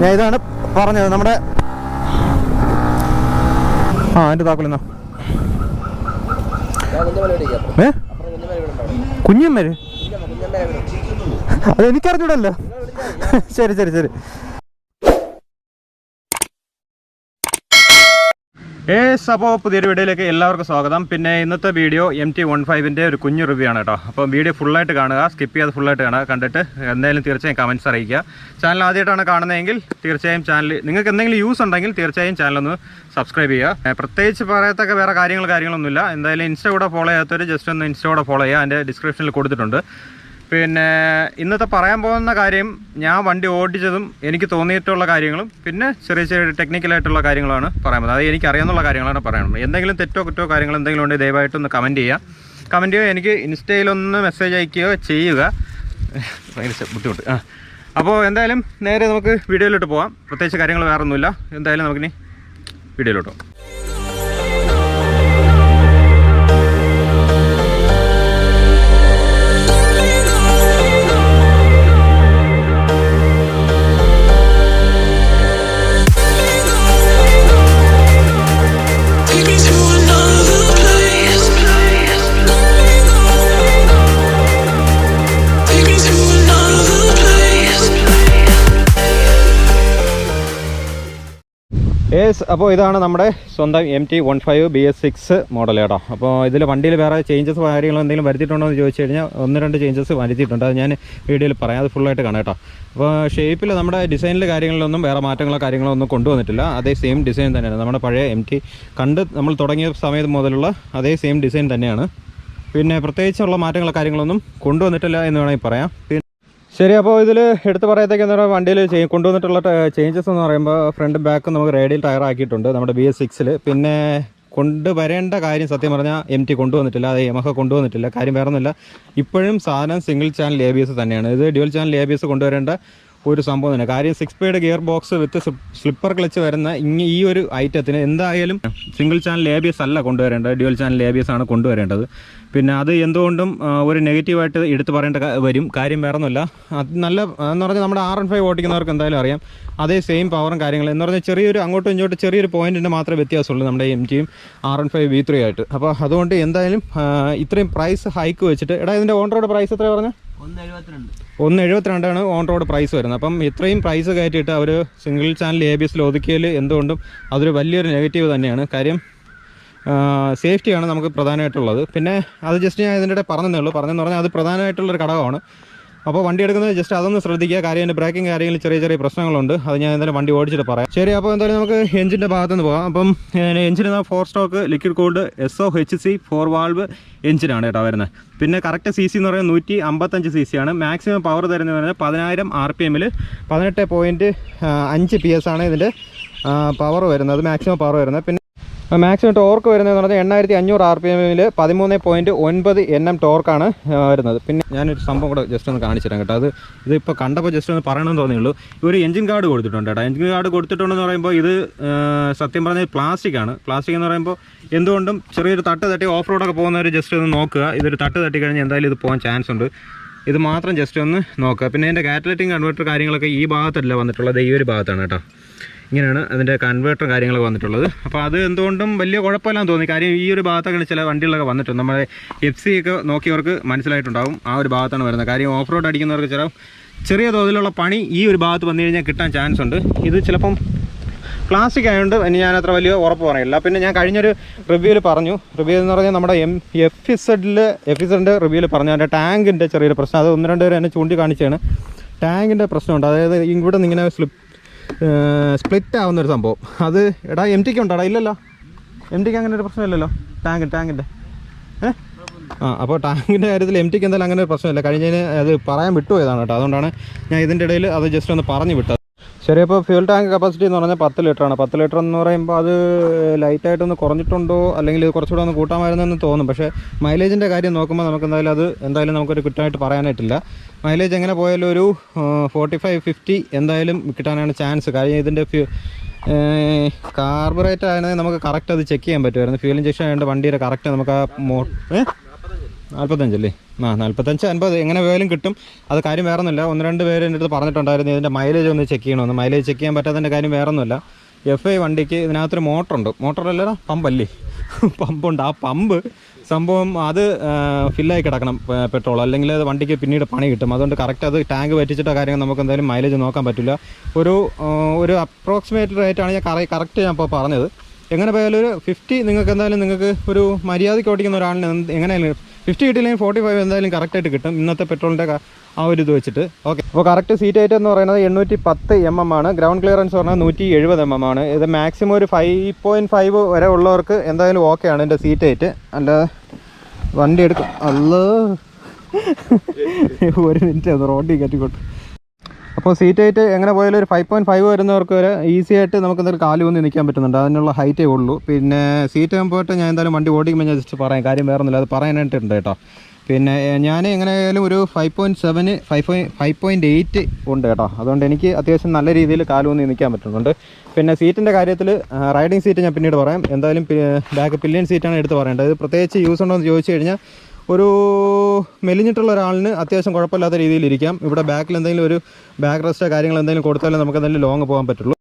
ഞാൻ ഇതാണ് പറഞ്ഞത് നമ്മുടെ എൻ്റെ താക്കോലെന്നാ കുഞ്ഞമ്മര് അതെനിക്കറിഞ്ഞൂടല്ലോ. ശരി ശരി ശരി. അപ്പോൾ പുതിയൊരു വീഡിയോയിലേക്ക് എല്ലാവർക്കും സ്വാഗതം. പിന്നെ ഇന്നത്തെ വീഡിയോ MT15 ഒരു കുഞ്ഞു റിവ്യൂ ആണ് കേട്ടോ. അപ്പോൾ വീഡിയോ ഫുള്ളായിട്ട് കാണുക, സ്കിപ്പ് ചെയ്യാതെ ഫുള്ളായിട്ട് കാണുക. കണ്ടിട്ട് എന്തായാലും തീർച്ചയായും കമൻറ്റ്സ് അറിയിക്കുക. ചാനൽ ആദ്യമായിട്ടാണ് കാണുന്നതെങ്കിൽ തീർച്ചയായും ചാനൽ നിങ്ങൾക്ക് എന്തെങ്കിലും യൂസ് ഉണ്ടെങ്കിൽ തീർച്ചയായും ചാനലൊന്ന് സബ്സ്ക്രൈബ് ചെയ്യുക. പ്രത്യേകിച്ച് പറയത്തക്ക വേറെ കാര്യങ്ങളൊന്നുമില്ല. എന്തായാലും ഇൻസ്റ്റ കൂടെ ഫോളോ ചെയ്യാത്തവർ ജസ്റ്റ് ഒന്ന് ഇൻസ്റ്റ കൂടെ ഫോളോ ചെയ്യുക. അതിൻ്റെ ഡിസ്ക്രിപ്ഷനിൽ കൊടുത്തിട്ടുണ്ട്. പിന്നെ ഇന്നത്തെ പറയാൻ പോകുന്ന കാര്യം ഞാൻ വണ്ടി ഓടിച്ചതും എനിക്ക് തോന്നിയിട്ടുള്ള കാര്യങ്ങളും പിന്നെ ചെറിയ ചെറിയ ടെക്നിക്കലായിട്ടുള്ള കാര്യങ്ങളാണ് പറയാൻ പോകുന്നത്. അത് എനിക്കറിയാവുന്ന കാര്യങ്ങളാണ് പറയുന്നത്. എന്തെങ്കിലും തെറ്റോ കുറ്റോ കാര്യങ്ങൾ എന്തെങ്കിലും ഉണ്ടെങ്കിൽ ദയവായിട്ടൊന്ന് കമൻറ്റ് ചെയ്യുക. എനിക്ക് ഇൻസ്റ്റയിലൊന്ന് മെസ്സേജ് അയക്കുകയോ ചെയ്യുക. ഭയങ്കര ബുദ്ധിമുട്ട്. അപ്പോൾ എന്തായാലും നേരെ നമുക്ക് വീഡിയോയിലോട്ട് പോകാം. പ്രത്യേകിച്ച് കാര്യങ്ങൾ വേറെ ഒന്നുമില്ല. എന്തായാലും നമുക്കിനി വീഡിയോയിലോട്ട് പോകാം. അപ്പോൾ ഇതാണ് നമ്മുടെ സ്വന്തം MT15 BS6 മോഡൽ കേട്ടോ. അപ്പോൾ ഇതിൽ വണ്ടിയിൽ വേറെ ചേഞ്ചസ് കാര്യങ്ങളോ എന്തെങ്കിലും വരുത്തിയിട്ടുണ്ടോ എന്ന് ചോദിച്ചു കഴിഞ്ഞാൽ 1-2 ചേഞ്ചസ് വരുത്തിയിട്ടുണ്ട്. അത് ഞാൻ വീഡിയോയിൽ പറയാം. അത് ഫുള്ളായിട്ട് കാണാം കേട്ടോ. അപ്പോൾ ഷേപ്പിൽ നമ്മുടെ ഡിസൈനിലെ കാര്യങ്ങളിലൊന്നും വേറെ മാറ്റങ്ങളോ ഒന്നും കൊണ്ടുവന്നിട്ടില്ല. അതേ സെയിം ഡിസൈൻ തന്നെയാണ്. നമ്മുടെ പഴയ MT നമ്മൾ തുടങ്ങിയ സമയത്ത് മുതലുള്ള അതേ സെയിം ഡിസൈൻ തന്നെയാണ്. പിന്നെ പ്രത്യേകിച്ചുള്ള കാര്യങ്ങളൊന്നും കൊണ്ടുവന്നിട്ടില്ല എന്ന് വേണമെങ്കിൽ പറയാം. ശരി, അപ്പോൾ ഇതിൽ എടുത്ത് പറയത്തേക്കെന്ന് പറയുമ്പോൾ വണ്ടിയിൽ കൊണ്ടുവന്നിട്ടുള്ള ചേഞ്ചസ് എന്ന് പറയുമ്പോൾ ഫ്രണ്ട് ബാക്ക് നമുക്ക് റേഡിയൽ ടയർ ആക്കിയിട്ടുണ്ട് നമ്മുടെ BS6. പിന്നെ കൊണ്ടുവരേണ്ട കാര്യം സത്യം പറഞ്ഞാൽ MT കൊണ്ടുവന്നിട്ടില്ല, അത് യമഹ കൊണ്ടുവന്നിട്ടില്ല. കാര്യം വേറെ ഒന്നുമില്ല, ഇപ്പോഴും സാധനം സിംഗിൾ ചാനൽ ABS തന്നെയാണ്. ഇത് ഡ്യുവൽ ചാനൽ ABS കൊണ്ടുവരേണ്ട ഒരു സംഭവം തന്നെ. കാര്യം 6 സ്പീഡ് ഗിയർ ബോക്സ് വിത്ത് സ്ലിപ്പർ ക്ലച്ച് വരുന്ന ഈ ഒരു ഐറ്റത്തിന് എന്തായാലും സിംഗിൾ ചാനൽ ABS അല്ല കൊണ്ടുവരേണ്ടത്, ഡ്യുവൽ ചാനൽ ABS ആണ് കൊണ്ടുവരേണ്ടത്. പിന്നെ അത് എന്തുകൊണ്ടും ഒരു നെഗറ്റീവായിട്ട് എടുത്ത് പറയേണ്ട വരും. കാര്യം വേറെ ഒന്നുമില്ല, അത് നല്ല എന്ന് പറഞ്ഞാൽ നമ്മുടെ R15 ഓടിക്കുന്നവർക്ക് എന്തായാലും അറിയാം. അതേ സെയിം പവറും കാര്യങ്ങളും എന്ന് പറഞ്ഞാൽ ചെറിയൊരു അങ്ങോട്ടും ഇങ്ങോട്ടും ചെറിയൊരു പോയിൻറ്റിൻ്റെ മാത്രമേ വ്യത്യാസമുള്ളൂ നമ്മുടെ MTയും R15 V3 ആയിട്ട്. അപ്പോൾ അതുകൊണ്ട് എന്തായാലും ഇത്രയും പ്രൈസ് ഹൈക്ക് വെച്ചിട്ട് ഇതിൻ്റെ ഓൺ റോഡ് പ്രൈസ് എത്രയാണ് പറഞ്ഞത്? 172 ഓൺ റോഡ് പ്രൈസ് വരുന്നത്. അപ്പം ഇത്രയും പ്രൈസ് കയറ്റിയിട്ട് അവർ സിംഗിൾ ചാനൽ ABSൽ ഒതുക്കിയതിൽ എന്തുകൊണ്ടും അതൊരു വലിയൊരു നെഗറ്റീവ് തന്നെയാണ്. കാര്യം സേഫ്റ്റിയാണ് നമുക്ക് പ്രധാനമായിട്ടുള്ളത്. പിന്നെ അത് ജസ്റ്റ് ഞാൻ ഇതിൻ്റെ പറഞ്ഞെന്ന് പറഞ്ഞാൽ അത് പ്രധാനമായിട്ടുള്ളൊരു ഘടകമാണ്. അപ്പോൾ വണ്ടി എടുക്കുന്നത് ജസ്റ്റ് അതൊന്ന് ശ്രദ്ധിക്കുക. കാര്യം എൻ്റെ ബ്രേക്കിംഗ് കാര്യങ്ങളിൽ ചെറിയ പ്രശ്നങ്ങളുണ്ട്. അത് ഞാൻ എന്തായാലും വണ്ടി ഓടിച്ചിട്ട് പറയാം. ശരി, അപ്പോൾ എന്തായാലും നമുക്ക് എഞ്ചിൻ്റെ ഭാഗത്തുനിന്ന് പോകാം. അപ്പം എഞ്ചിന് 4 stock liquid cooled SOHC 4 valve എഞ്ചിനാണ് കേട്ടോ വരുന്നത്. പിന്നെ കറക്റ്റ് CC എന്ന് പറയുന്നത് 155 CC ആണ്. മാക്സിമം പവർ തരുന്നത് പറയുന്നത് 10,000 RPMൽ 18.5 PS ആണ് ഇതിൻ്റെ പവർ വരുന്നത്, മാക്സിമം പവർ വരുന്നത്. പിന്നെ മാക്സിമം ടോർക്ക് വരുന്നതെന്ന് പറഞ്ഞാൽ 8500 RPMൽ 13.9 Nm ടോർക്കാണ് വരുന്നത്. പിന്നെ ഞാനൊരു സംഭവം കൂടെ ജസ്റ്റ് ഒന്ന് കാണിച്ചു തരാം കേട്ടോ. ഇതിപ്പോൾ കണ്ടപ്പോൾ ജസ്റ്റ് ഒന്ന് പറയണമെന്ന് തോന്നിയുള്ളൂ. ഒരു എഞ്ചിൻ കാർഡ് കൊടുത്തിട്ടുണ്ട് കേട്ടോ. എഞ്ചിൻ കാർഡ് കൊടുത്തിട്ടുണ്ടെന്ന് പറയുമ്പോൾ ഇത് സത്യം പറഞ്ഞാൽ പ്ലാസ്റ്റിക് എന്ന് പറയുമ്പോൾ എന്തുകൊണ്ടും ചെറിയൊരു തട്ടി ഓഫ് റോഡൊക്കെ പോകുന്നവർ ജസ്റ്റ് ഒന്ന് നോക്കുക. ഇതൊരു തട്ടി കഴിഞ്ഞാൽ എന്തായാലും ഇത് പോകാൻ ചാൻസ് ഉണ്ട്. ഇത് മാത്രം ജസ്റ്റ് ഒന്ന് നോക്കുക. പിന്നെ ഇതിൻ്റെ കാറ്റലറ്റിംഗ് കൺവേർട്ടർ കാര്യങ്ങളൊക്കെ ഈ ഭാഗത്തല്ല വന്നിട്ടുള്ളത്, ഈ ഒരു ഭാഗത്താണ് കേട്ടോ. ഇങ്ങനെയാണ് അതിൻ്റെ കൺവേർട്ടർ കാര്യങ്ങളൊക്കെ വന്നിട്ടുള്ളത്. അപ്പോൾ അത് എന്തുകൊണ്ടും വലിയ കുഴപ്പമില്ലാന്ന് തോന്നി. കാര്യം ഈ ഒരു ഭാഗത്തൊക്കെ ചില വണ്ടികളൊക്കെ വന്നിട്ടുണ്ട്. നമ്മുടെ FC ഒക്കെ നോക്കിയവർക്ക് മനസ്സിലായിട്ടുണ്ടാവും ആ ഒരു ഭാഗത്താണ് വരുന്നത്. കാര്യം ഓഫ് റോഡ് അടിക്കുന്നവർക്ക് ചെറിയ തോതിലുള്ള പണി ഈ ഒരു ഭാഗത്ത് വന്നു കഴിഞ്ഞാൽ കിട്ടാൻ ചാൻസ് ഉണ്ട്. ഇത് ചിലപ്പം പ്ലാസ്റ്റിക് ആയതുകൊണ്ട് ഇനി ഞാൻ അത്ര വലിയ ഉറപ്പ് പറയില്ല. പിന്നെ ഞാൻ കഴിഞ്ഞൊരു റിവ്യൂവിൽ എന്ന് പറഞ്ഞാൽ നമ്മുടെ FZൻ്റെ റിവ്യൂവിൽ പറഞ്ഞു അതിൻ്റെ ടാങ്കിൻ്റെ ചെറിയൊരു പ്രശ്നം. അത് 1-2 പേര് എന്നെ ചൂണ്ടിക്കാണിച്ചാണ്. ടാങ്കിൻ്റെ പ്രശ്നമുണ്ട്. അതായത് ഇവിടെ നിന്ന് ഇങ്ങനെ സ്പ്ലിറ്റ് ആവുന്നൊരു സംഭവം. അത് MTക്ക് ഉണ്ടോടാ? ഇല്ലല്ലോ, MTക്ക് അങ്ങനെ ഒരു പ്രശ്നമില്ലല്ലോ ടാങ്കിൻ്റെ. അപ്പോൾ ടാങ്കിൻ്റെ കാര്യത്തിൽ MTക്ക് എന്തായാലും അങ്ങനെ ഒരു പ്രശ്നമില്ല. കഴിഞ്ഞതിന് അത് പറയാൻ വിട്ടുപോയതാണ് കേട്ടോ. അതുകൊണ്ടാണ് ഞാൻ ഇതിൻ്റെ ഇടയിൽ അത് ജസ്റ്റ് ഒന്ന് പറഞ്ഞു വിട്ടത്. ശരി, അപ്പോൾ ഫ്യൂൽ ടാങ്ക് കപ്പാസിറ്റി എന്ന് പറഞ്ഞാൽ 10 ലിറ്ററാണ്. 10 ലിറ്റർ എന്ന് പറയുമ്പോൾ അത് ലൈറ്റായിട്ടൊന്ന് കുറഞ്ഞിട്ടുണ്ടോ അല്ലെങ്കിൽ കുറച്ചുകൂടെ ഒന്ന് കൂട്ടാമായിരുന്നെന്ന് തോന്നും. പക്ഷേ മൈലേജിൻ്റെ കാര്യം നോക്കുമ്പോൾ നമുക്ക് എന്തായാലും നമുക്കൊരു കുറ്റമായിട്ട് പറയാനായിട്ടില്ല. മൈലേജ് എങ്ങനെ പോയാലും ഒരു 45-50 എന്തായാലും കിട്ടാനാണ് ചാൻസ്. കാര്യം ഇതിൻ്റെ കാർബറേറ്റർ ആയിരുന്നെങ്കിൽ നമുക്ക് കറക്റ്റ് അത് ചെക്ക് ചെയ്യാൻ പറ്റുമായിരുന്നു. ഫ്യൂൽ ഇഞ്ചക്ഷൻ ആയതുകൊണ്ട് വണ്ടിയുടെ കറക്റ്റ് നമുക്ക് ആ 45 അല്ലേ? 45-50 എങ്ങനെ പോയാലും കിട്ടും. അത് കാര്യം വേറെ ഒന്നുമില്ല. 1-2 പേര് എൻ്റെ അടുത്ത് പറഞ്ഞിട്ടുണ്ടായിരുന്നു ഇതിൻ്റെ മൈലേജ് ഒന്ന് ചെക്ക് ചെയ്യണമെന്ന്. മൈലേജ് ചെക്ക് ചെയ്യാൻ പറ്റാത്തതിൻ്റെ കാര്യം വേറെ ഒന്നുമില്ല. FI വണ്ടിക്ക് ഇതിനകത്തൊരു മോട്ടറുണ്ട്. മോട്ടറല്ല, പമ്പല്ലേ, പമ്പുണ്ട്. ആ പമ്പ് സംഭവം അത് ഫില്ലായി കിടക്കണം പെട്രോൾ, അല്ലെങ്കിൽ അത് വണ്ടിക്ക് പിന്നീട് പണി കിട്ടും. അതുകൊണ്ട് കറക്റ്റ് അത് ടാങ്ക് പറ്റിച്ചിട്ട കാര്യങ്ങൾ നമുക്ക് എന്തായാലും മൈലേജ് നോക്കാൻ പറ്റില്ല. ഒരു അപ്രോക്സിമേറ്റ് റേറ്റാണ് ഞാൻ കറക്റ്റ് ഞാൻ ഇപ്പോൾ പറഞ്ഞത്. എങ്ങനെ പോയാലും ഒരു 50 നിങ്ങൾക്ക് എന്തായാലും നിങ്ങൾക്ക് ഒരു മര്യാദയ്ക്ക് ഓടിക്കുന്ന ഒരാളിന് എങ്ങനെയായാലും 50 കിട്ടിയില്ലെങ്കിൽ 45 എന്തായാലും കറക്റ്റായിട്ട് കിട്ടും ഇന്നത്തെ പെട്രോളിൻ്റെ ആ ഒരു ഇത് വെച്ചിട്ട്. ഓക്കെ, അപ്പോൾ കറക്റ്റ് സീറ്റ് ഹൈറ്റ് എന്ന് പറയുന്നത് 810 mm ആണ്. ഗ്രൗണ്ട് ക്ലിയറൻസ് പറഞ്ഞാൽ 170 mm ആണ്. ഇത് മാക്സിമം ഒരു 5.5 വരെ ഉള്ളവർക്ക് എന്തായാലും ഓക്കെയാണ് എൻ്റെ സീറ്റ് ഹൈറ്റ്. അല്ലാതെ വണ്ടി എടുക്കും ഒരു മിനിറ്റ് അത് റോഡിൽ കയറ്റിക്കോട്ടെ. അപ്പോൾ സീറ്റ് ഹൈറ്റ് എങ്ങനെ പോയാലും ഒരു 5.5 വരുന്നവർക്ക് വരെ ഈസി ആയിട്ട് നമുക്ക് എന്തായാലും കാല് വന്ന് നിൽക്കാൻ പറ്റുന്നുണ്ട്. അതിനുള്ള ഹൈറ്റേ ഉള്ളൂ. പിന്നെ സീറ്റ് ആകുമ്പോട്ട് ഞാൻ എന്തായാലും വണ്ടി ഓടിക്കുമ്പോൾ ഞാൻ ജസ്റ്റ് പറയാം, കാര്യം വേറെ ഒന്നുമില്ല, അത് പറയാനായിട്ടുണ്ട് കേട്ടോ. പിന്നെ ഞാൻ എങ്ങനെയായാലും ഒരു 5.7 5.8 ഉണ്ട് കേട്ടോ. അതുകൊണ്ട് എനിക്ക് അത്യാവശ്യം നല്ല രീതിയിൽ കാലൂന്നി നിൽക്കാൻ പറ്റുന്നുണ്ട്. പിന്നെ സീറ്റിൻ്റെ കാര്യത്തിൽ റൈഡിങ് സീറ്റ് ഞാൻ പിന്നീട് പറയാം. എന്തായാലും ബാക്ക് പില്ലിയൻ സീറ്റാണ് എടുത്ത് പറയേണ്ടത്. ഇത് പ്രത്യേകിച്ച് യൂസ് ഉണ്ടോ എന്ന് ചോദിച്ചു കഴിഞ്ഞാൽ ഒരു മെലിഞ്ഞിട്ടുള്ള ഒരാളിന് അത്യാവശ്യം കുഴപ്പമില്ലാത്ത രീതിയിൽ ഇരിക്കാം. ഇവിടെ ബാക്കിൽ എന്തെങ്കിലും ഒരു ബാക്ക് റെസ്റ്റോ കാര്യങ്ങൾ എന്തെങ്കിലും കൊടുത്താലേ നമുക്ക് എന്തായാലും ലോങ് പോകാൻ പറ്റുള്ളൂ.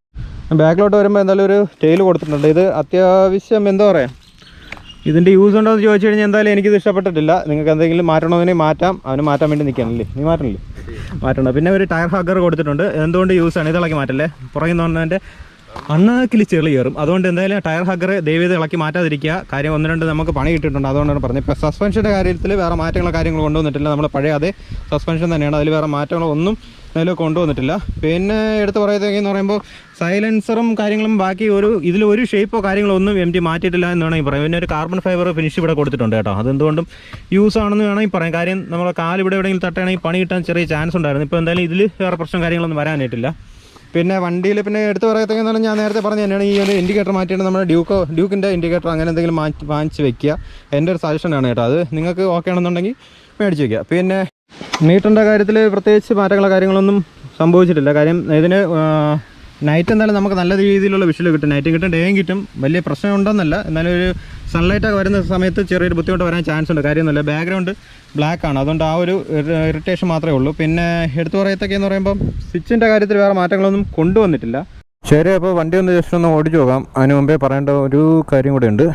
ബാക്കിലോട്ട് വരുമ്പോൾ എന്തായാലും ഒരു ടെയിൽ കൊടുത്തിട്ടുണ്ട്. ഇത് അത്യാവശ്യം എന്താ പറയുക, ഇതിൻ്റെ യൂസ് ഉണ്ടോ എന്ന് ചോദിച്ചു കഴിഞ്ഞാൽ എന്തായാലും എനിക്കിത് ഇഷ്ടപ്പെട്ടിട്ടില്ല. നിങ്ങൾക്ക് എന്തെങ്കിലും മാറ്റണമെങ്കിൽ മാറ്റാം. അവന് മാറ്റാൻ വേണ്ടി നിൽക്കാനല്ലേ, നീ മാറ്റണോ. പിന്നെ ഒരു ടയർ ഹഗ്ഗർ കൊടുത്തിട്ടുണ്ട്. എന്തുകൊണ്ട് യൂസാണ്, ഇത് ഇളക്കി മാറ്റല്ലേ, പുറകിൽ നിന്ന് പറഞ്ഞതിൻ്റെ അണ്ണാക്കിൽ ചെളി കയറും. അതുകൊണ്ട് എന്തായാലും ടയർ ഹഗ്ഗർ ദയവേത് ഇളക്കി മാറ്റാതിരിക്കുക. കാര്യം 1-2 നമുക്ക് പണി കിട്ടിയിട്ടുണ്ട്. അതുകൊണ്ടാണ് പറഞ്ഞത്. ഇപ്പോൾ സസ്പെൻഷൻ്റെ കാര്യത്തിൽ വേറെ മാറ്റങ്ങളോ കാര്യങ്ങൾ കൊണ്ടുവന്നിട്ടില്ല. നമ്മൾ പഴയ അതേ സസ്പെൻഷൻ തന്നെയാണ്. അതിൽ വേറെ മാറ്റങ്ങളോ ഒന്നും അതിൽ കൊണ്ടുവന്നിട്ടില്ല. പിന്നെ എടുത്ത് പറയുന്നതെന്ന് പറയുമ്പോൾ സൈലൻസറും കാര്യങ്ങളും ബാക്കി ഇതിലൊരു ഷേപ്പോ കാര്യങ്ങളോ ഒന്നും MT മാറ്റിയിട്ടില്ല എന്ന് വേണമെങ്കിൽ പറയാം. പിന്നെ ഒരു കാർബൺ ഫൈബർ ഫിനിഷ് ഇവിടെ കൊടുത്തിട്ടുണ്ട് കേട്ടോ. അതെന്തുകൊണ്ടും യൂസ് ആണെന്ന് വേണമെങ്കിൽ പറയാം. കാര്യം നമ്മളെ കാലിവിടെ എവിടെയെങ്കിലും തട്ടുകയാണെങ്കിൽ പണി കിട്ടാൻ ചെറിയ ചാൻസ് ഉണ്ടായിരുന്നു. ഇപ്പോൾ എന്തായാലും ഇതിൽ വേറെ പ്രശ്നം കാര്യങ്ങളൊന്നും വരാനായിട്ടില്ല. പിന്നെ വണ്ടിയിൽ പിന്നെ എടുത്ത് പറയത്തക്കെന്ന് പറഞ്ഞാൽ ഞാൻ നേരത്തെ പറഞ്ഞ തന്നെയാണ്, ഈ ഒരു ഇൻഡിക്കേറ്റർ മാറ്റിയിട്ട് നമ്മുടെ ഡ്യൂക്കിൻ്റെ ഇൻഡിക്കേറ്റർ അങ്ങനെ എന്തെങ്കിലും വാങ്ങിച്ച് വെക്കുക. എൻ്റെ ഒരു സജഷനാണ് കേട്ടോ. അത് നിങ്ങൾക്ക് ഓക്കെ ആണെന്നുണ്ടെങ്കിൽ മേടിച്ച് വയ്ക്കുക. പിന്നെ മീറ്ററിൻ്റെ കാര്യത്തിൽ പ്രത്യേകിച്ച് കാര്യങ്ങളൊന്നും സംഭവിച്ചിട്ടില്ല. കാര്യം ഇതിന് നൈറ്റ് എന്തായാലും നമുക്ക് നല്ല രീതിയിലുള്ള വിഷ്വൽ കിട്ടും. നൈറ്റും കിട്ടും, ഡേയും കിട്ടും. വലിയ പ്രശ്നം ഉണ്ടെന്നല്ല, എന്നാലും ഒരു സൺലൈറ്റൊക്കെ വരുന്ന സമയത്ത് ചെറിയൊരു ബുദ്ധിമുട്ട് വരാൻ ചാൻസ് ഉണ്ട്. കാര്യമൊന്നുമില്ല, ബാക്ക്ഗ്രൗണ്ട് ബ്ലാക്ക് ആണ്. അതുകൊണ്ട് ആ ഒരു ഇറിറ്റേഷൻ മാത്രമേ ഉള്ളൂ. പിന്നെ എടുത്തു പറയത്തൊക്കെയെന്ന് പറയുമ്പം സ്വിച്ചിൻ്റെ കാര്യത്തിൽ വേറെ മാറ്റങ്ങളൊന്നും കൊണ്ടുവന്നിട്ടില്ല. ശരി, അപ്പോൾ വണ്ടി ഒന്ന് ജസ്റ്റ് ഒന്ന് ഓടിച്ചു നോക്കാം. അതിന് മുമ്പേ പറയേണ്ട ഒരു കാര്യം കൂടെ ഉണ്ട്.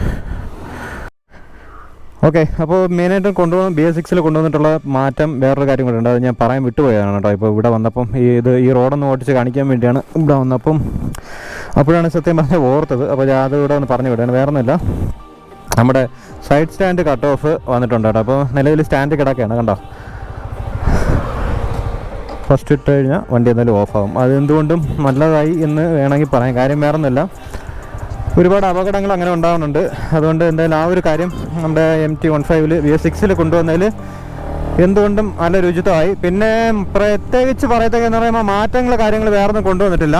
ഓക്കെ, അപ്പോൾ മെയിനായിട്ടും BS6 കൊണ്ടുവന്നിട്ടുള്ള മാറ്റം വേറൊരു കാര്യം കൂടെ ഉണ്ട്. അത് ഞാൻ പറയാൻ വിട്ടുപോയതാണ് കേട്ടോ. ഇപ്പോൾ ഇവിടെ വന്നപ്പം ഈ റോഡൊന്ന് ഓടിച്ച് കാണിക്കാൻ വേണ്ടിയാണ് ഇവിടെ വന്നപ്പം, അപ്പോഴാണ് സത്യം പറഞ്ഞാൽ ഓർത്തത്. അപ്പോൾ അത് ഇവിടെ ഒന്ന് പറഞ്ഞു വിടുകയാണ്, വേറെ ഒന്നുമില്ല. നമ്മുടെ സൈഡ് സ്റ്റാൻഡ് കട്ട് ഓഫ് വന്നിട്ടുണ്ട് കേട്ടോ. അപ്പോൾ നിലവിൽ സ്റ്റാൻഡ് കിടക്കുകയാണ് കണ്ടോ. ഫസ്റ്റ് ഇട്ട് കഴിഞ്ഞാൽ വണ്ടി എന്തായാലും ഓഫാകും. അതെന്തുകൊണ്ടും നല്ലതായി എന്ന് വേണമെങ്കിൽ പറയാം. കാര്യം വേറെ ഒന്നുമില്ല, ഒരുപാട് അപകടങ്ങൾ അങ്ങനെ ഉണ്ടാകുന്നുണ്ട്. അതുകൊണ്ട് എന്തായാലും ആ ഒരു കാര്യം നമ്മുടെ MT15 BS6 കൊണ്ടുവന്നതിൽ എന്തുകൊണ്ടും നല്ല രുചിത്വമായി. പിന്നെ പ്രത്യേകിച്ച് പറയത്തേക്കെന്ന് പറയുമ്പോൾ കാര്യങ്ങൾ വേറെ ഒന്നും കൊണ്ടുവന്നിട്ടില്ല.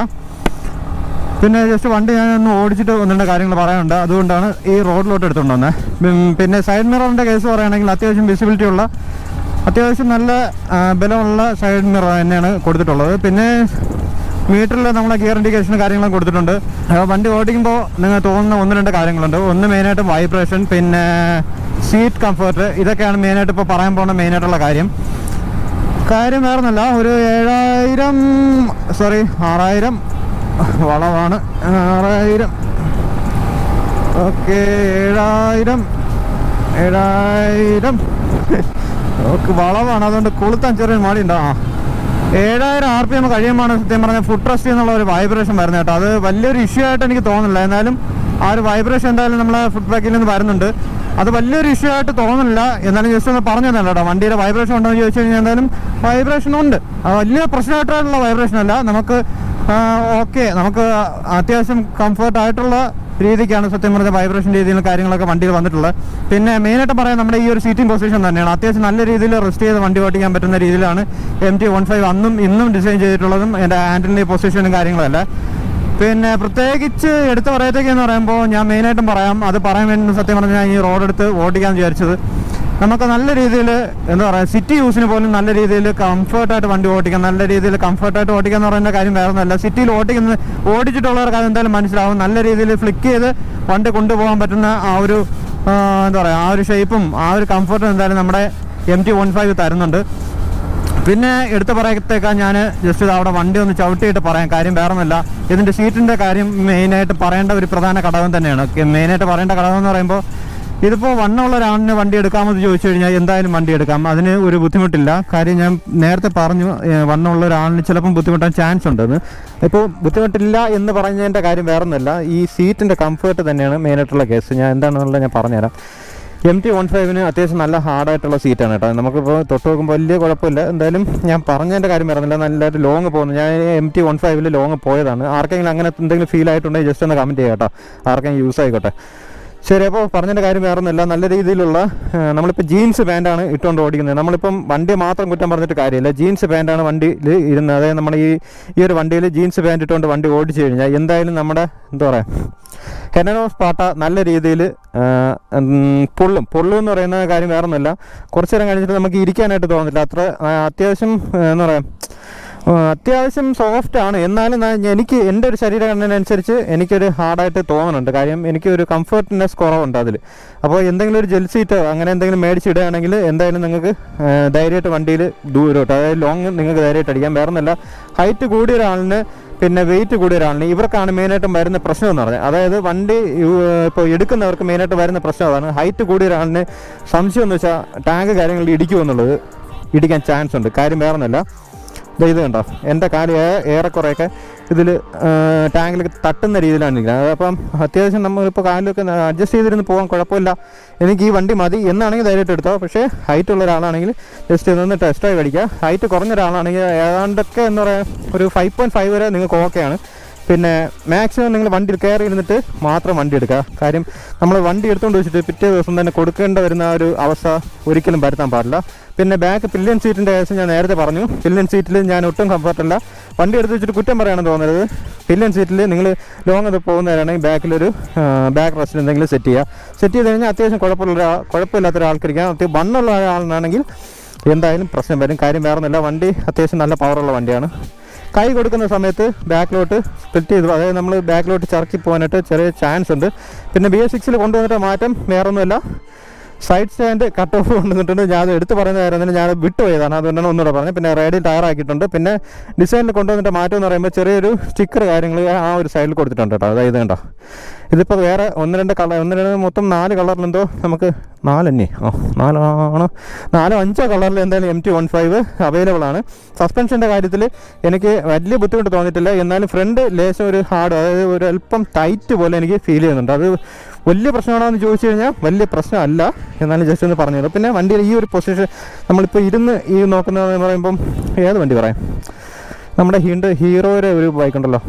പിന്നെ ജസ്റ്റ് വണ്ടി ഞാനൊന്ന് ഓടിച്ചിട്ട് 1-2 കാര്യങ്ങൾ പറയാനുണ്ട്. അതുകൊണ്ടാണ് ഈ റോഡിലോട്ട് എടുത്തുകൊണ്ട് വന്നത്. പിന്നെ സൈഡ് മിററിൻ്റെ കേസ് പറയുകയാണെങ്കിൽ അത്യാവശ്യം വിസിബിലിറ്റി ഉള്ള, അത്യാവശ്യം നല്ല ബലമുള്ള സൈഡ് മിറർ തന്നെയാണ് കൊടുത്തിട്ടുള്ളത്. പിന്നെ മീറ്ററിൽ നമ്മളെ ഗിയർ ഇൻഡിക്കേഷനും കാര്യങ്ങളും കൊടുത്തിട്ടുണ്ട്. വണ്ടി ഓടിക്കുമ്പോൾ നിങ്ങൾ തോന്നുന്ന 1-2 കാര്യങ്ങളുണ്ട്. ഒന്ന് മെയിനായിട്ട് വൈബ്രേഷൻ, പിന്നെ സീറ്റ് കംഫർട്ട്. ഇതൊക്കെയാണ് മെയിനായിട്ട് ഇപ്പോൾ പറയാൻ പോകുന്ന മെയിനായിട്ടുള്ള കാര്യം വേറെ ഒന്നുമല്ല. ഒരു 6000 വളവാണ്. 6000 ഓക്കെ, 7000 ഓക്കെ വളവാണ്. അതുകൊണ്ട് കൊളുത്താൻ ചെറിയ മടി ഉണ്ടോ. 7000 RPM കഴിയുമ്പോൾ സത്യം പറഞ്ഞാൽ ഫുഡ് റെസ്റ്റ് എന്നുള്ള ഒരു വൈബ്രേഷൻ വരുന്നത് കേട്ടോ. അത് വലിയൊരു ഇഷ്യൂ ആയിട്ട് എനിക്ക് തോന്നുന്നില്ല. എന്നാലും ആ ഒരു വൈബ്രേഷൻ എന്തായാലും നമ്മളെ ഫുഡ് ബാക്കിൽ നിന്ന് വരുന്നുണ്ട്. അത് വലിയൊരു ഇഷ്യൂ ആയിട്ട് തോന്നുന്നില്ല. എന്നാലും ജസ്റ്റ് ഒന്ന് പറഞ്ഞു തന്നെ കേട്ടോ. വണ്ടിയുടെ വൈബ്രേഷൻ ഉണ്ടോ എന്ന് ചോദിച്ചു കഴിഞ്ഞാൽ എന്തായാലും വൈബ്രേഷൻ ഉണ്ട്. വലിയ പ്രശ്നമായിട്ടുള്ള വൈബ്രേഷൻ അല്ല. നമുക്ക് നമുക്ക് അത്യാവശ്യം കംഫർട്ടായിട്ടുള്ള രീതിക്കാണ് സത്യം പറഞ്ഞ വൈബ്രേഷൻ രീതിയിലുള്ള കാര്യങ്ങളൊക്കെ വണ്ടിയിൽ വന്നിട്ടുള്ളത്. പിന്നെ മെയിനായിട്ട് പറയാൻ നമ്മുടെ ഈ ഒരു സീറ്റിംഗ് പൊസിഷൻ തന്നെയാണ്. അത്യാവശ്യം നല്ല രീതിയിൽ റെസ്റ്റ് ചെയ്ത് വണ്ടി ഓടിക്കാൻ പറ്റുന്ന രീതിയിലാണ് MT15 അന്നും ഇന്നും ഡിസൈൻ ചെയ്തിട്ടുള്ളതും. എൻ്റെ ഹാൻഡിലിൻ്റെ പൊസിഷനും കാര്യങ്ങളല്ല. പിന്നെ പ്രത്യേകിച്ച് എടുത്ത് പറയത്തേക്കെന്ന് പറയുമ്പോൾ ഞാൻ മെയിനായിട്ടും അത് പറയാൻ വേണ്ടി സത്യം പറഞ്ഞാൽ ഞാൻ ഈ റോഡെടുത്ത് ഓടിക്കാമെന്ന് വിചാരിച്ചത്. നമുക്ക് നല്ല രീതിയിൽ എന്താ പറയുക, സിറ്റി യൂസിന് പോലും നല്ല രീതിയിൽ കംഫർട്ടായിട്ട് വണ്ടി ഓടിക്കാം. നല്ല രീതിയിൽ കംഫർട്ടായിട്ട് ഓടിക്കുക എന്ന് പറയുന്ന കാര്യം വേറെ ഒന്നുമല്ല. സിറ്റിയിൽ ഓടിച്ചിട്ടുള്ളവർക്ക് അതെന്തായാലും മനസ്സിലാവും. നല്ല രീതിയിൽ ഫ്ലിക്ക് ചെയ്ത് വണ്ടി കൊണ്ടുപോകാൻ പറ്റുന്ന ആ ഒരു എന്താ പറയുക, ആ ഒരു ഷേപ്പും ആ ഒരു കംഫർട്ടും എന്തായാലും നമ്മുടെ MT15 തരുന്നുണ്ട്. പിന്നെ എടുത്ത് പറയത്തേക്കാൻ ഞാൻ ജസ്റ്റ് അവിടെ വണ്ടി ഒന്ന് ചവിട്ടിയിട്ട് പറയാം. കാര്യം വേറെ ഒന്നുമല്ല, ഇതിൻ്റെ സീറ്റിൻ്റെ കാര്യം മെയിനായിട്ട് പറയേണ്ട ഒരു പ്രധാന ഘടകം തന്നെയാണ്. മെയിനായിട്ട് പറയേണ്ട ഘടകം എന്ന് പറയുമ്പോൾ, ഇതിപ്പോൾ വണ്ണമുള്ള ഒരാളിന് വണ്ടി എടുക്കാമെന്ന് ചോദിച്ചു കഴിഞ്ഞാൽ എന്തായാലും വണ്ടി എടുക്കാം, അതിന് ഒരു ബുദ്ധിമുട്ടില്ല. കാര്യം ഞാൻ നേരത്തെ പറഞ്ഞു, വണ്ണമുള്ള ഒരാളിന് ചിലപ്പം ബുദ്ധിമുട്ടാൻ ചാൻസ് ഉണ്ടെന്ന്. ഇപ്പോൾ ബുദ്ധിമുട്ടില്ല എന്ന് പറഞ്ഞതിൻ്റെ കാര്യം വേറെ ഒന്നുമല്ല, ഈ സീറ്റിൻ്റെ കംഫേർട്ട് തന്നെയാണ് മെയിനായിട്ടുള്ള കേസ്. ഞാൻ എന്താണെന്നുള്ളത് ഞാൻ പറഞ്ഞുതരാം. MT15 അത്യാവശ്യം നല്ല ഹാർഡായിട്ടുള്ള സീറ്റാണ് കേട്ടോ. നമുക്കിപ്പോൾ തൊട്ട് നോക്കുമ്പോൾ വലിയ കുഴപ്പമില്ല. എന്തായാലും ഞാൻ പറഞ്ഞതിൻ്റെ കാര്യം പറയുന്നില്ല, നല്ലതായിട്ട് ലോങ് പോകുന്നു. ഞാൻ MT15 ലോങ് പോയതാണ്. ആർക്കെങ്കിലും അങ്ങനെ എന്തെങ്കിലും ഫീൽ ആയിട്ടുണ്ടെങ്കിൽ ജസ്റ്റ് ഒന്ന് കമൻറ്റ് ചെയ്യാം കേട്ടോ, ആർക്കെങ്കിലും യൂസ് ആയിക്കോട്ടെ. ശരി, അപ്പോൾ പറഞ്ഞതിൻ്റെ കാര്യം വേറെ ഒന്നുമില്ല. നല്ല രീതിയിലുള്ള നമ്മളിപ്പോൾ ജീൻസ് പാൻറ്റാണ് ഇട്ടുകൊണ്ട് ഓടിക്കുന്നത്. നമ്മളിപ്പം വണ്ടി മാത്രം കുറ്റം പറഞ്ഞിട്ട് കാര്യമില്ല, ജീൻസ് പാൻറ്റാണ് വണ്ടിയിൽ ഇരുന്നത്. അതായത് നമ്മൾ ഈ ഒരു വണ്ടിയിൽ ജീൻസ് പാൻറ്റ് ഇട്ടുകൊണ്ട് വണ്ടി ഓടിച്ചു കഴിഞ്ഞാൽ എന്തായാലും നമ്മുടെ എന്താ പറയുക, ഹെനനോസ് പാട്ട നല്ല രീതിയിൽ പൊള്ളും എന്ന് പറയുന്ന കാര്യം വേറെ ഒന്നുമില്ല. കുറച്ച് നേരം കഴിഞ്ഞിട്ട് നമുക്ക് ഇരിക്കാനായിട്ട് തോന്നില്ല. അത്ര അത്യാവശ്യം എന്താ പറയുക, അത്യാവശ്യം സോഫ്റ്റാണ്. എന്നാലും എനിക്ക് എൻ്റെ ഒരു ശരീരഘടനനുസരിച്ച് എനിക്കൊരു ഹാർഡായിട്ട് തോന്നുന്നുണ്ട്. കാര്യം എനിക്കൊരു കംഫർട്ട്നെസ് കുറവുണ്ട് അതിൽ. അപ്പോൾ എന്തെങ്കിലും ഒരു ജെൽ സീറ്റോ അങ്ങനെ എന്തെങ്കിലും മേടിച്ചിടുകയാണെങ്കിൽ എന്തായാലും നിങ്ങൾക്ക് ധൈര്യമായിട്ട് വണ്ടിയിൽ ദൂരോട്ട്, അതായത് ലോങ് നിങ്ങൾക്ക് ധൈര്യമായിട്ട് അടിക്കാം. വേറെ ഒന്നുമല്ല, ഹൈറ്റ് കൂടിയ ഒരാളിന് പിന്നെ വെയിറ്റ് കൂടിയ ഒരാളിന് ഇവർക്കാണ് മെയിനായിട്ടും വരുന്ന പ്രശ്നം എന്ന് പറഞ്ഞത്. അതായത് വണ്ടി ഇപ്പോൾ എടുക്കുന്നവർക്ക് മെയിനായിട്ട് വരുന്ന പ്രശ്നം അതാണ്. ഹൈറ്റ് കൂടിയ ഒരാളിന് സംശയം എന്ന് വെച്ചാൽ ടാങ്ക് കാര്യങ്ങളിൽ ഇടിക്കുമെന്നുള്ളത്, ഇടിക്കാൻ ചാൻസ് ഉണ്ട്. കാര്യം വേറെ ഒന്നുമല്ല, ഇത് കണ്ടോ, എൻ്റെ കാല് ഏറെക്കുറെയൊക്കെ ഇതിൽ ടാങ്കിൽ തട്ടുന്ന രീതിയിലാണ് ഇരിക്കുന്നത്. അപ്പം അത്യാവശ്യം നമ്മളിപ്പോൾ കാലിലൊക്കെ അഡ്ജസ്റ്റ് ചെയ്തിരുന്ന് പോകാൻ കുഴപ്പമില്ല, എനിക്ക് ഈ വണ്ടി മതി എന്നാണെങ്കിൽ ധൈര്യമായിട്ട് എടുത്തോ. പക്ഷേ ഹൈറ്റ് ഉള്ള ഒരാളാണെങ്കിൽ ജസ്റ്റ് ഇതൊന്ന് ടെസ്റ്റ് ഡ്രൈവ് അടിക്കുക. ഹൈറ്റ് കുറഞ്ഞ ഒരാളാണെങ്കിൽ ഏതാണ്ടൊക്കെ എന്താ പറയുക, ഒരു 5.5 വരെ നിങ്ങൾക്ക് ഓക്കെയാണ്. പിന്നെ മാക്സിമം നിങ്ങൾ വണ്ടിയിൽ കയറി ഇരുന്നിട്ട് മാത്രം വണ്ടി എടുക്കുക. കാര്യം നമ്മൾ വണ്ടി എടുത്തുകൊണ്ട് വെച്ചിട്ട് പിറ്റേ ദിവസം തന്നെ കൊടുക്കേണ്ട വരുന്ന ഒരു അവസ്ഥ ഒരിക്കലും വരുത്താൻ പാടില്ല. പിന്നെ ബാക്ക് പില്ലിയൻ സീറ്റിൻ്റെ കേസ് ഞാൻ നേരത്തെ പറഞ്ഞു. പില്ലിയൻ സീറ്റിൽ ഞാൻ ഒട്ടും കംഫർട്ടല്ല. വണ്ടി എടുത്ത് വെച്ചിട്ട് കുറ്റം പറയാണെന്ന് തോന്നരുത്. പില്ലിയൻ സീറ്റിൽ നിങ്ങൾ ലോങ് അത് പോകുന്നവരാണെങ്കിൽ ബാക്കിലൊരു ബാക്ക് റെസ്റ്റ് എന്തെങ്കിലും സെറ്റ് ചെയ്ത് കഴിഞ്ഞാൽ അത്യാവശ്യം കുഴപ്പമില്ലാത്ത ഒരാൾക്കിരിക്കാം. വണ്ണുള്ള ഒരാളാണെങ്കിൽ എന്തായാലും പ്രശ്നം വരും. കാര്യം വേറെ ഒന്നുമില്ല, വണ്ടി അത്യാവശ്യം നല്ല പവറുള്ള വണ്ടിയാണ്. കൈ കൊടുക്കുന്ന സമയത്ത് ബാക്കിലോട്ട് സ്പ്ലിറ്റ് ചെയ്തു, അതായത് നമ്മൾ ബാക്കിലോട്ട് ചറക്കി പോകാനായിട്ട് ചെറിയ ചാൻസ് ഉണ്ട്. പിന്നെ BS6 കൊണ്ടുവന്നിട്ട് മാറ്റം വേറൊന്നുമില്ല, സൈഡ് സ്റ്റാൻഡ് കട്ട് ഓഫ് കൊണ്ടുവന്നിട്ടുണ്ട്. ഞാൻ അത് എടുത്ത് പറയുന്ന കാര്യം ഞാൻ വിട്ടുപോയതാണ്, അതുകൊണ്ടാണ് ഒന്നുകൂടെ പറഞ്ഞത്. പിന്നെ റേഡിയൽ ടയർ ആക്കിയിട്ടുണ്ട്. പിന്നെ ഡിസൈനിൽ കൊണ്ടുവന്നിട്ട് മാറ്റം എന്ന് പറയുമ്പോൾ ചെറിയൊരു സ്റ്റിക്കർ കാര്യങ്ങൾ ആ ഒരു സൈഡിൽ കൊടുത്തിട്ടുണ്ട് കേട്ടോ. അതായത് കണ്ടോ, ഇതിപ്പോൾ വേറെ 1-2 മൊത്തം 4 കളറിലെന്തോ നമുക്ക് 4-5 കളറിൽ എന്തായാലും MT15 അവൈലബിൾ ആണ്. സസ്പെൻഷൻ്റെ കാര്യത്തിൽ എനിക്ക് വലിയ ബുദ്ധിമുട്ട് തോന്നിയിട്ടില്ല. എന്നാലും ഫ്രണ്ട് ലേശം ഒരു ഹാർഡ്, അതായത് ഒരു അല്പം ടൈറ്റ് പോലെ എനിക്ക് ഫീൽ ചെയ്യുന്നുണ്ട്. അത് വലിയ പ്രശ്നമാണോ എന്ന് ചോദിച്ചു കഴിഞ്ഞാൽ വലിയ പ്രശ്നമല്ല, എന്നാലും ജസ്റ്റ് ഒന്ന് പറഞ്ഞു. പിന്നെ വണ്ടിയിൽ ഈ ഒരു പൊസിഷൻ നമ്മളിപ്പോൾ ഇരുന്ന് ഈ നോക്കുന്നതെന്ന് പറയുമ്പം ഏത് വണ്ടി പറയാം, നമ്മുടെ ഹീറോയുടെ ഒരു ബൈക്ക് ഉണ്ടല്ലോ,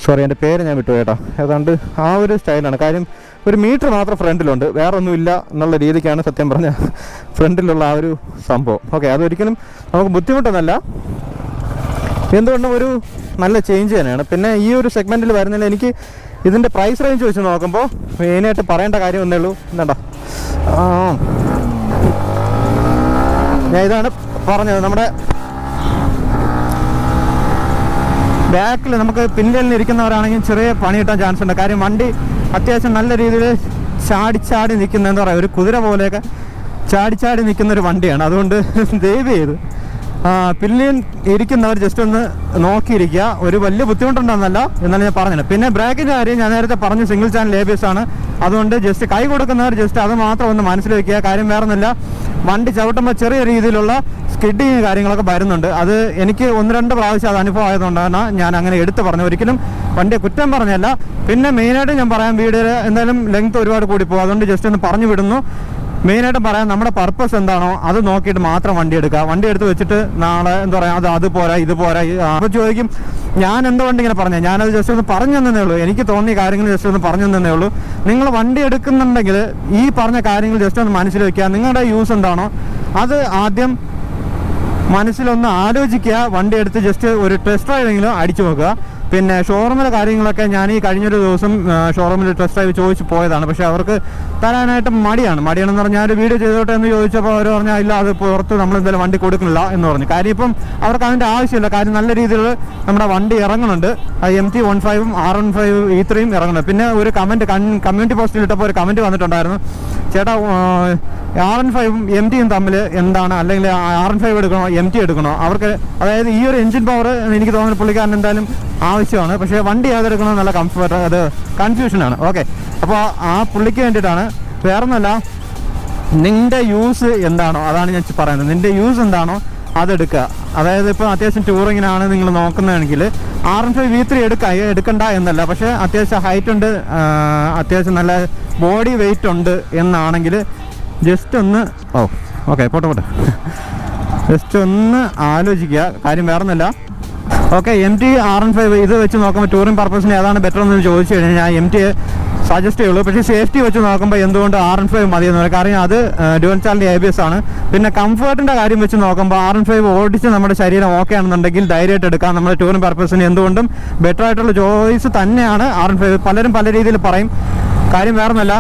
സോറി എൻ്റെ പേര് ഞാൻ വിട്ടു കേട്ടോ. ഏതാണ്ട് ആ ഒരു സ്റ്റൈലാണ്. കാര്യം ഒരു മീറ്റർ മാത്രം ഫ്രണ്ടിലുണ്ട്, വേറെ ഒന്നുമില്ല എന്നുള്ള രീതിക്കാണ് സത്യം പറഞ്ഞ ഫ്രണ്ടിലുള്ള ആ ഒരു സംഭവം. ഓക്കെ, അതൊരിക്കലും നമുക്ക് ബുദ്ധിമുട്ടൊന്നുമല്ല, എന്തുകൊണ്ടും ഒരു നല്ല ചേഞ്ച് തന്നെയാണ്. പിന്നെ ഈ ഒരു സെഗ്മെൻറ്റിൽ വരുന്നതിൽ എനിക്ക് ഇതിൻ്റെ പ്രൈസ് റേഞ്ച് വെച്ച് നോക്കുമ്പോൾ മെയിനായിട്ട് പറയേണ്ട കാര്യം ഒന്നേ ഉള്ളൂ, എന്താ ഞാൻ ഇതാണ് പറഞ്ഞത്. നമ്മുടെ ബാക്കിൽ നമുക്ക് പിന്നിലിൽ ഇരിക്കുന്നവരാണെങ്കിൽ ചെറിയ പണി കിട്ടാൻ ചാൻസ് ഉണ്ട്. കാര്യം വണ്ടി അത്യാവശ്യം നല്ല രീതിയിൽ ചാടി നിൽക്കുന്ന, എന്താ പറയുക, ഒരു കുതിര പോലെയൊക്കെ ചാടി നിൽക്കുന്നൊരു വണ്ടിയാണ്. അതുകൊണ്ട് ദയവ് ചെയ്ത് പിന്നിൽ ഇരിക്കുന്നവർ ജസ്റ്റ് ഒന്ന് നോക്കിയിരിക്കുക. ഒരു വലിയ ബുദ്ധിമുട്ടുണ്ടെന്നല്ല, എന്നാലും ഞാൻ പറഞ്ഞത്. പിന്നെ ബ്രേക്കിൻ്റെ കാര്യം ഞാൻ നേരത്തെ പറഞ്ഞു, സിംഗിൾ ചാനൽ ABS ആണ്. അതുകൊണ്ട് ജസ്റ്റ് കൈ കൊടുക്കുന്നവർ ജസ്റ്റ് അത് മാത്രം ഒന്ന് മനസ്സിൽ വയ്ക്കുക. കാര്യം വേറെ ഒന്നുമില്ല, വണ്ടി ചവിട്ടുമ്പോൾ ചെറിയ രീതിയിലുള്ള സ്കിഡിങ് കാര്യങ്ങളൊക്കെ വരുന്നുണ്ട്. അത് എനിക്ക് 1-2 പ്രാവശ്യം അത് അനുഭവം ആയതുകൊണ്ടാണ് ഞാൻ അങ്ങനെ എടുത്ത് പറഞ്ഞു. ഒരിക്കലും വണ്ടിയെ കുറ്റം പറഞ്ഞല്ല. പിന്നെ മെയിനായിട്ട് ഞാൻ പറയാം, വീഡിയോയിൽ എന്തായാലും ലെങ്ത് ഒരുപാട് കൂടി പോകും, അതുകൊണ്ട് ജസ്റ്റ് ഒന്ന് പറഞ്ഞു വിടുന്നു. മെയിനായിട്ട് പറയാം, നമ്മുടെ പർപ്പസ് എന്താണോ അത് നോക്കിയിട്ട് മാത്രം വണ്ടി എടുക്കുക. വണ്ടി എടുത്ത് വെച്ചിട്ട് നാളെ എന്താ പറയുക, അത് പോരാ ഇത് പോരാ. അപ്പോൾ ചോദിക്കും ഞാൻ എന്തുകൊണ്ട് ഇങ്ങനെ പറഞ്ഞത്, ഞാനത് ജസ്റ്റ് ഒന്ന് പറഞ്ഞു തന്നേ ഉള്ളൂ, എനിക്ക് തോന്നിയ കാര്യങ്ങൾ ജസ്റ്റ് ഒന്ന് പറഞ്ഞു തന്നേ ഉള്ളൂ. നിങ്ങൾ വണ്ടി എടുക്കുന്നുണ്ടെങ്കിൽ ഈ പറഞ്ഞ കാര്യങ്ങൾ ജസ്റ്റ് ഒന്ന് മനസ്സിൽ വയ്ക്കുക. നിങ്ങളുടെ യൂസ് എന്താണോ അത് ആദ്യം മനസ്സിലൊന്ന് ആലോചിക്കുക. വണ്ടി എടുത്ത് ജസ്റ്റ് ഒരു ടെസ്റ്റ് ഡ്രൈവെങ്കിലും അടിച്ചു നോക്കുക. പിന്നെ ഷോറൂമിലെ കാര്യങ്ങളൊക്കെ ഞാൻ ഈ കഴിഞ്ഞൊരു ദിവസം ഷോറൂമിൽ ടെസ്റ്റ് ഡ്രൈവ് ചോദിച്ച് പോയതാണ്. പക്ഷേ അവർക്ക് തരാനായിട്ട് മടിയാണെന്ന് പറഞ്ഞാൽ ഒരു വീഡിയോ ചെയ്തോട്ടെ എന്ന് ചോദിച്ചപ്പോൾ അവർ പറഞ്ഞാൽ ഇല്ല, അത് പുറത്ത് നമ്മളെന്തായാലും വണ്ടി കൊടുക്കുന്നില്ല എന്ന് പറഞ്ഞു. കാര്യം ഇപ്പം അവർക്ക് അതിൻ്റെ ആവശ്യമില്ല. കാര്യം നല്ല രീതിയിൽ നമ്മുടെ വണ്ടി ഇറങ്ങുന്നുണ്ട്. MT15 R15 E3 ഇറങ്ങുന്നുണ്ട്. പിന്നെ ഒരു കമൻറ്റ് കമ്മ്യൂണിറ്റി പോസ്റ്റിൽ ഇട്ടപ്പോൾ ഒരു കമൻറ്റ് വന്നിട്ടുണ്ടായിരുന്നു, ചേട്ടാ R15 MT തമ്മിൽ എന്താണ്, അല്ലെങ്കിൽ R15 എടുക്കണോ MT എടുക്കണോ, അവർക്ക് അതായത് ഈ ഒരു എഞ്ചിൻ പവർ എനിക്ക് തോന്നുന്നു പുള്ളിക്കാരൻ എന്തായാലും ആവശ്യമാണ്. പക്ഷേ വണ്ടി ഏതെടുക്കണോ നല്ല കംഫർട്ട്, അത് കൺഫ്യൂഷനാണ്. ഓക്കെ, അപ്പോൾ ആ പുള്ളിക്ക് വേണ്ടിയിട്ടാണ്, വേറൊന്നുമല്ല, നിൻ്റെ യൂസ് എന്താണോ അതാണ് ഞാൻ പറയുന്നത്. നിൻ്റെ യൂസ് എന്താണോ അതെടുക്കുക. അതായത് ഇപ്പോൾ അത്യാവശ്യം ടൂറിങ്ങിനാണ് നിങ്ങൾ നോക്കുന്നതെങ്കിൽ R15 V3 എടുക്കണ്ട എന്നല്ല, പക്ഷേ അത്യാവശ്യം ഹൈറ്റ് ഉണ്ട്, അത്യാവശ്യം നല്ല ബോഡി വെയിറ്റ് ഉണ്ട് എന്നാണെങ്കിൽ ജസ്റ്റ് ഒന്ന് ഓക്കെ പോട്ടെ ജസ്റ്റ് ഒന്ന് ആലോചിക്കുക. കാര്യം വേറൊന്നുമല്ല. ഓക്കെ, MT R15 ഇത് വെച്ച് നോക്കുമ്പോൾ ടൂറിംഗ് പർപ്പസിന് ഏതാണ് ബെറ്റർ എന്ന് ചോദിച്ചു കഴിഞ്ഞാൽ ഞാൻ MT സജസ്റ്റ് ചെയ്യുള്ളൂ. പക്ഷേ സേഫ്റ്റി വെച്ച് നോക്കുമ്പോൾ എന്തുകൊണ്ട് R15 മതിയെന്ന് പറയും. കാരണം അത് ഡ്യുവൽ ചാനൽ ABS ആണ്. പിന്നെ കംഫർട്ടിൻ്റെ കാര്യം വെച്ച് നോക്കുമ്പോൾ R15 ഓടിച്ച് നമ്മുടെ ശരീരം ഓക്കെ ആണെന്നുണ്ടെങ്കിൽ ധൈര്യമായിട്ട് എടുക്കാം. നമ്മുടെ ടൂറിംഗ് പർപ്പസിന് എന്തുകൊണ്ടും ബെറ്റർ ആയിട്ടുള്ള ചോയ്സ് തന്നെയാണ് R15. പലരും പല രീതിയിൽ പറയും. കാര്യം വേറൊന്നുമല്ല,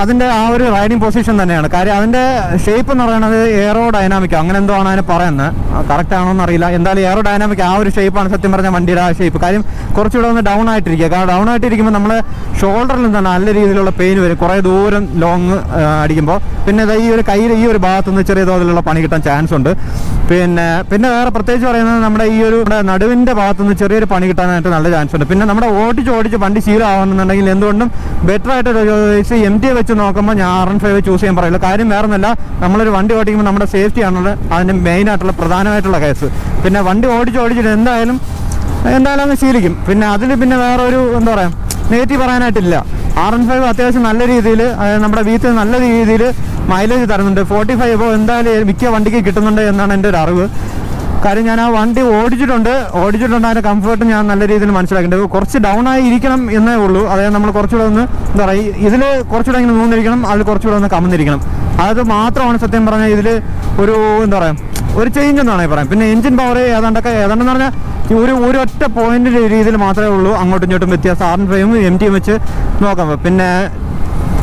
അതിൻ്റെ ആ ഒരു റൈഡിങ് പൊസിഷൻ തന്നെയാണ്. കാര്യം അതിൻ്റെ ഷേപ്പ് എന്ന് പറയുന്നത് എയറോ ഡൈനാമിക്കോ അങ്ങനെ എന്തോ ആണ് അതിനെ പറയുന്നത്. കറക്റ്റ് ആണോ എന്നറിയില്ല. എന്തായാലും എയറോ ഡൈനാമിക് ആ ഒരു ഷേപ്പാണ് സത്യം പറഞ്ഞാൽ വണ്ടിയുടെ ആ ഷേപ്പ്. കാര്യം കുറച്ചുകൂടെ ഒന്ന് ഡൗൺ ആയിട്ടിരിക്കുക. കാരണം ഡൗൺ ആയിട്ടിരിക്കുമ്പോൾ നമ്മൾ ഷോൾഡറിൽ നിന്നാണ് നല്ല രീതിയിലുള്ള പെയിൻ വരും കുറേ ദൂരം ലോങ് അടിക്കുമ്പോൾ. പിന്നെ ഈ ഒരു കയ്യിൽ ഈ ഒരു ഭാഗത്തുനിന്ന് ചെറിയ തോതിലുള്ള പണി കിട്ടാൻ ചാൻസ് ഉണ്ട്. പിന്നെ വേറെ പ്രത്യേകിച്ച് പറയുന്നത് നമ്മുടെ ഈ ഒരു നടുവിൻ്റെ ഭാഗത്തുനിന്ന് ചെറിയൊരു പണി കിട്ടാനായിട്ട് നല്ല ചാൻസ് ഉണ്ട്. പിന്നെ നമ്മുടെ ഓടിച്ച് പണ്ടി ശീലമാവുന്നുണ്ടെങ്കിൽ എന്തുകൊണ്ടും ബെറ്റർ ആയിട്ട് MT വെച്ച് നോക്കുമ്പോൾ ഞാൻ R15 ചൂസ് ചെയ്യാൻ പറയില്ല. കാര്യം വേറൊന്നുമല്ല, നമ്മളൊരു വണ്ടി ഓടിക്കുമ്പോൾ നമ്മുടെ സേഫ്റ്റി ആണുള്ളത് അതിൻ്റെ മെയിനായിട്ടുള്ള പ്രധാനമായിട്ടുള്ള കേസ്. പിന്നെ വണ്ടി ഓടിച്ചിട്ട് എന്തായാലും അങ്ങ് ശീലിക്കും. പിന്നെ അതിൽ പിന്നെ വേറെ ഒരു എന്താ പറയുക നെഗറ്റീവ് പറയാനായിട്ടില്ല. R15 അത്യാവശ്യം നല്ല രീതിയിൽ, അതായത് നമ്മുടെ വീട്ടിൽ നല്ല രീതിയിൽ മൈലേജ് തരുന്നുണ്ട്. 45 എന്തായാലും മിക്ക വണ്ടിക്ക് കിട്ടുന്നുണ്ട് എന്നാണ് എൻ്റെ ഒരു അറിവ്. കാര്യം ഞാൻ ആ വണ്ടി ഓടിച്ചിട്ടുണ്ട് അതിൻ്റെ കംഫർട്ട് ഞാൻ നല്ല രീതിയിൽ മനസ്സിലാക്കിയിട്ടുണ്ട്. കുറച്ച് ഡൗൺ ആയി ഇരിക്കണം എന്നേ ഉള്ളൂ. അതായത് നമ്മൾ കുറച്ചുകൂടെ ഒന്ന് എന്താ പറയുക, ഇതിൽ കുറച്ചുകൂടെ ഇങ്ങനെ നൂന്നിരിക്കണം, അതിൽ കുറച്ചുകൂടെ ഒന്ന് കമന്നിരിക്കണം. അത് മാത്രമാണ് സത്യം പറഞ്ഞാൽ ഇതിൽ ഒരു എന്താ പറയുക ഒരു ചേഞ്ച് എന്നാണ് പറയാം. പിന്നെ എഞ്ചിൻ പവർ ഏതാണ്ടെന്ന് പറഞ്ഞാൽ ഒരു ഒറ്റ പോയിന്റ് രീതിയിൽ മാത്രമേ ഉള്ളൂ അങ്ങോട്ടും ഇങ്ങോട്ടും വ്യത്യാസം R15 MT വെച്ച് നോക്കാം. പിന്നെ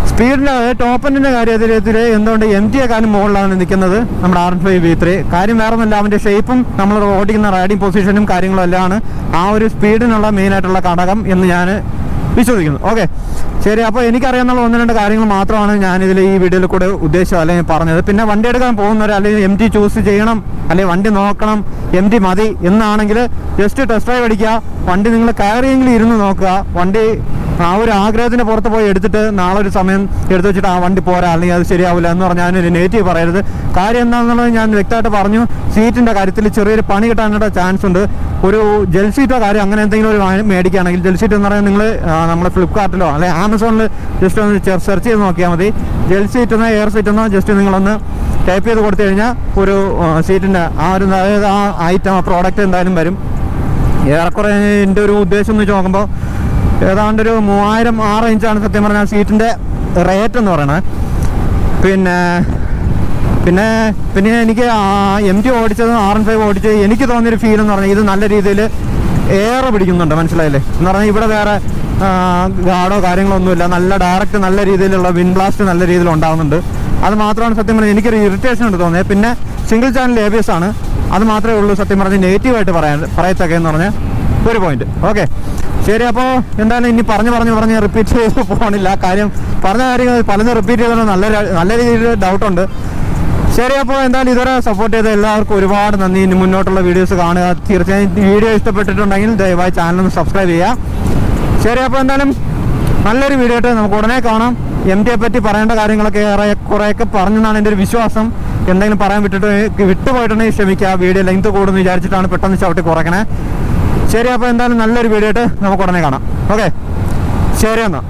സ്പീഡിൻ്റെ ടോപ്പ് എൻഡിൻ്റെ കാര്യത്തിൽ എന്തുകൊണ്ട് MT-യെക്കാളും മുകളിലാണ് നിൽക്കുന്നത് നമ്മുടെ R15 V3. കാര്യം വേറൊന്നുമില്ല, അവൻ്റെ ഷേപ്പും നമ്മൾ ഓടിക്കുന്ന റൈഡിങ് പൊസിഷനും കാര്യങ്ങളും എല്ലാമാണ് ആ ഒരു സ്പീഡിനുള്ള മെയിനായിട്ടുള്ള ഘടകം എന്ന് ഞാൻ വിശ്വസിക്കുന്നു. ഓക്കെ, ശരി. അപ്പോൾ എനിക്കറിയാവുന്ന 1-2 കാര്യങ്ങൾ മാത്രമാണ് ഞാനിതിൽ ഈ വീഡിയോയിൽ കൂടെ ഉദ്ദേശിച്ചത് അല്ലെങ്കിൽ പറഞ്ഞത്. പിന്നെ വണ്ടി എടുക്കാൻ പോകുന്നവർ അല്ലെങ്കിൽ MT ചൂസ് ചെയ്യണം അല്ലെങ്കിൽ വണ്ടി നോക്കണം MT മതി എന്നാണെങ്കിൽ ജസ്റ്റ് ടെസ്റ്റ് ഡ്രൈവ് അടിക്കുക. വണ്ടി നിങ്ങൾ കയറിയെങ്കിലും ഇരുന്ന് നോക്കുക. വണ്ടി ആ ഒരു ആഗ്രഹത്തിന് പുറത്ത് പോയി എടുത്തിട്ട് നാളെ ഒരു സമയം എടുത്ത് വെച്ചിട്ട് ആ വണ്ടി പോരാ അല്ലെങ്കിൽ അത് ശരിയാവില്ല എന്ന് പറഞ്ഞാൽ അതിനൊരു നെഗറ്റീവ് പറയരുത്. കാര്യം എന്താണെന്നുള്ളത് ഞാൻ വ്യക്തമായിട്ട് പറഞ്ഞു. സീറ്റിൻ്റെ കാര്യത്തിൽ ചെറിയൊരു പണി കിട്ടാനുള്ള ചാൻസ് ഉണ്ട്. ഒരു ജെൽ സീറ്റോ കാര്യം അങ്ങനെ എന്തെങ്കിലും ഒരു മേടിക്കുകയാണെങ്കിൽ, ജെൽ സീറ്റ് എന്ന് പറയുന്നത് നിങ്ങൾ നമ്മുടെ ഫ്ലിപ്കാർട്ടിലോ അല്ലെങ്കിൽ ആമസോണിൽ ജസ്റ്റ് ഒന്ന് സെർച്ച് ചെയ്ത് നോക്കിയാൽ മതി. ജെൽ സീറ്റെന്നോ എയർ സീറ്റെന്നോ ജസ്റ്റ് നിങ്ങളൊന്ന് ടൈപ്പ് ചെയ്ത് കൊടുത്തു കഴിഞ്ഞാൽ ഒരു സീറ്റിൻ്റെ ആ ഒരു അതായത് ആ ഐറ്റം ആ പ്രോഡക്റ്റ് എന്തായാലും വരും. ഏറെക്കുറെ എൻ്റെ ഒരു ഉദ്ദേശം എന്ന് വെച്ച് നോക്കുമ്പോൾ ഏതാണ്ട് ഒരു 3000 ആ റേഞ്ചാണ് സത്യം പറഞ്ഞാൽ സീറ്റിൻ്റെ റേറ്റ് എന്ന് പറയുന്നത്. പിന്നെ എനിക്ക് MT ഓടിച്ചതും R15 ഓടിച്ചത് എനിക്ക് തോന്നിയൊരു ഫീൽ എന്ന് പറഞ്ഞാൽ ഇത് നല്ല രീതിയിൽ എയർ പിടിക്കുന്നുണ്ട്. മനസ്സിലായില്ലേ എന്ന് പറഞ്ഞാൽ ഇവിടെ വേറെ ഗാർഡോ കാര്യങ്ങളോ ഒന്നുമില്ല. നല്ല ഡയറക്റ്റ് നല്ല രീതിയിലുള്ള വിൻഡ് ബ്ലാസ്റ്റ് നല്ല രീതിയിൽ ഉണ്ടാകുന്നുണ്ട്. അത് മാത്രമാണ് സത്യം പറഞ്ഞാൽ എനിക്കൊരു ഇറിറ്റേഷൻ ഉണ്ട് തോന്നിയത്. പിന്നെ സിംഗിൾ ചാനൽ ABS ആണ്. അത് മാത്രമേ ഉള്ളൂ സത്യം പറഞ്ഞാൽ നെഗറ്റീവായിട്ട് പറയത്തക്കെന്ന് പറഞ്ഞാൽ ഒരു പോയിന്റ്. ഓക്കെ, ശരി. അപ്പോൾ എന്തായാലും ഇനി പറഞ്ഞ് റിപ്പീറ്റ് ചെയ്ത് പോകണില്ല. കാര്യം പറഞ്ഞ കാര്യങ്ങൾ പലതും റിപ്പീറ്റ് ചെയ്തത് നല്ല രീതിയിൽ ഡൗട്ടുണ്ട്. ശരി, അപ്പോൾ എന്തായാലും ഇതുവരെ സപ്പോർട്ട് ചെയ്ത എല്ലാവർക്കും ഒരുപാട് നന്ദി. ഇനി മുന്നോട്ടുള്ള വീഡിയോസ് കാണുക. തീർച്ചയായും വീഡിയോ ഇഷ്ടപ്പെട്ടിട്ടുണ്ടെങ്കിൽ ദയവായി ചാനലൊന്ന് സബ്സ്ക്രൈബ് ചെയ്യുക. ശരി, അപ്പോൾ എന്തായാലും നല്ലൊരു വീഡിയോ ആയിട്ട് നമുക്ക് ഉടനെ കാണാം. MT-യെ പറ്റി പറയേണ്ട കാര്യങ്ങളൊക്കെ കുറേയൊക്കെ പറഞ്ഞെന്നാണ് എൻ്റെ ഒരു വിശ്വാസം. എന്തെങ്കിലും പറയാൻ വിട്ടുപോയിട്ടുണ്ടെങ്കിൽ ക്ഷമിക്കുക. വീഡിയോ ലെങ്ത് കൂടുമെന്ന് വിചാരിച്ചിട്ടാണ് പെട്ടെന്ന് ചവിട്ടി കുറയ്ക്കണേ. ശരി, അപ്പോൾ എന്തായാലും നല്ലൊരു വീഡിയോ ആയിട്ട് നമുക്ക് ഉടനെ കാണാം. ഓക്കെ, ശരി എന്നാൽ.